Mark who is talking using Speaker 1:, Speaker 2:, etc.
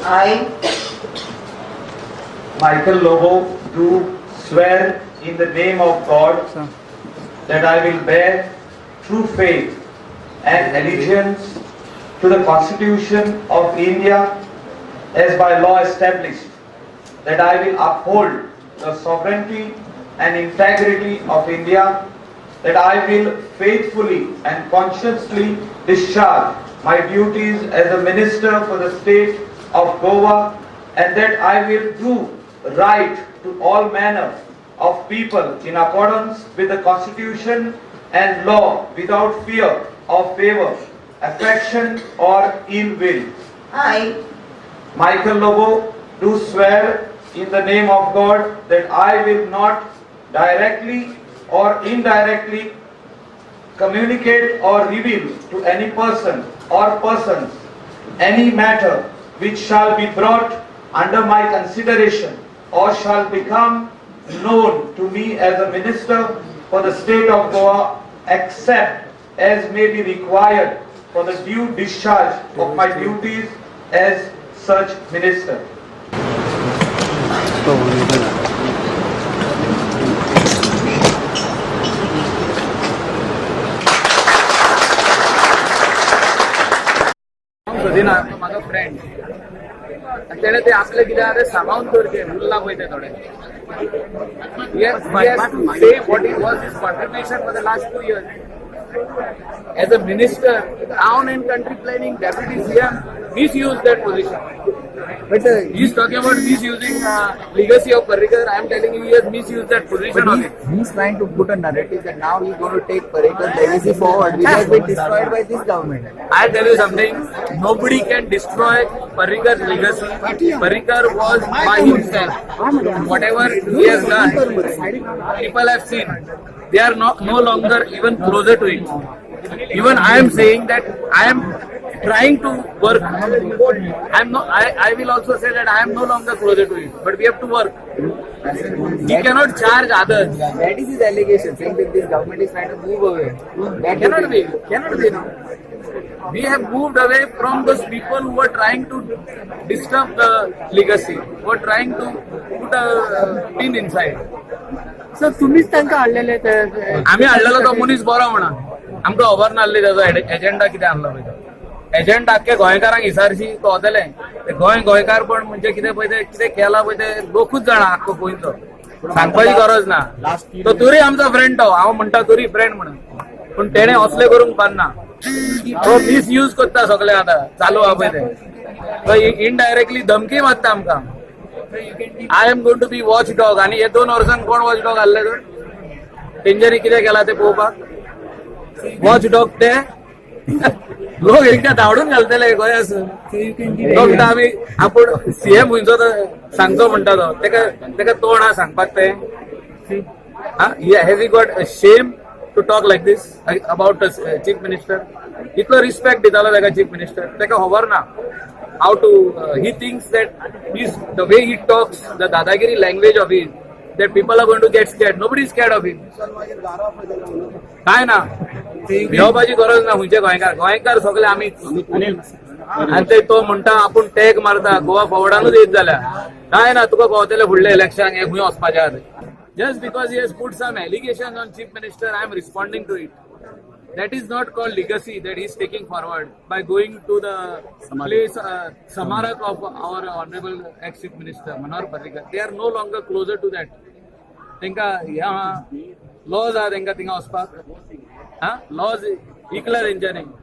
Speaker 1: I,
Speaker 2: Michael Lobo, do swear in the name of God that I will bear true faith and allegiance to the Constitution of India as by law established, that I will uphold the sovereignty and integrity of India, that I will faithfully and conscientiously discharge my duties as a minister for the state of Goa, and that I will do right to all manner of people in accordance with the Constitution and law without fear of favor, affection or ill will.
Speaker 1: I,
Speaker 2: Michael Lobo, do swear in the name of God that I will not directly or indirectly communicate or reveal to any person or persons any matter which shall be brought under my consideration or shall become known to me as a minister for the state of Goa, except as may be required for the due discharge of my duties as such minister.
Speaker 3: सदिना माझा friend तेणे ते आपले कितें आहा तें सांबाळून दवरचे उरला पळय ते थोडे say what it was his contribution for the last 2 years as a minister, town and country planning deputy CM misused that position. But he is talking about misusing legacy of Parrikar. I am telling you, he has misused that position of it.
Speaker 4: He's trying to put a narrative that now he's going to take Parrikar's legacy forward, which has been destroyed by this government.
Speaker 3: I tell you something, nobody can destroy Parrikar's legacy. Parrikar was by himself. Whatever he has done, people have seen. They are no longer even closer to it. Even I am saying that I am trying to work. I will also say that I am no longer closer to it. But we have to work. We cannot charge others.
Speaker 4: That is his allegation, saying that this government is trying to move away. That
Speaker 3: Cannot be. Cannot be. No. We have moved away from those people who were trying to disturb the legacy, who were trying to put a pin inside.
Speaker 5: Sir तुम्हीच त्यांना आणलेले
Speaker 3: आम्ही हाडलेलो तो मनीस बरो म्हणा आमकां खबर नासली ताजो एजेंडा कितें आहलो पळय तो एजेंडा आख्ख्या गोंयकारांक विचारशी तो वतले ते गोंयकार पण म्हणजे कितें पळय ते कितें केला पळय ते लोकूच जाणा आख्खो गोंयचो सांगपाची गरज ना तो तरी आमचो फ्रेंड तो हांव म्हणटा तरी फ्रेंड म्हणून पूण तेणे असले करूंक उपकारना तो मिसयूज करता सगळे आतां चालू आहा पळय ते तो इनडायरेक्टली धमकी मारता आमकां I am going to be watch dog आणि हे 2 वर्सांक कोण वॉच डॉग आहले तर तेंच्यांनी कितें केला ते पळोवपाक वॉच डॉग ते लोक एकदा धांवडून घालतले गोंयासून तो म्हणटा आमी आपूण सीएम हुंयचो सांगचो म्हणटा तो तेका तोंड आहा सांगपाक ते has he got shame to talk like this about chief minister इतलो रिस्पेक्ट दितालो ताका चीफ मिनिस्टर ताका खबर ना how to he thinks that the way he talks, the dadagiri language of his, that people are going to get scared. Nobody is scared of him. काय ना भिवपाची गरज ना हुंयचे गोंयकार सगळे आमी आनी ते तो म्हणटा आपूण टॅग मारता गोवा फॉवर्डानूच येत जाल्या काय ना तुका कळटलें फुडले इलेक्शन हे खंय वचपाचें आहा just because he has put some allegations on chief minister I am responding to it. That is not called legacy that he is taking forward by going to the place Samarak of our honorable ex-chief minister Manohar Parrikar. They are no longer closer to that. Tenka laws are tenka tinga ospak. Laws equal engineering.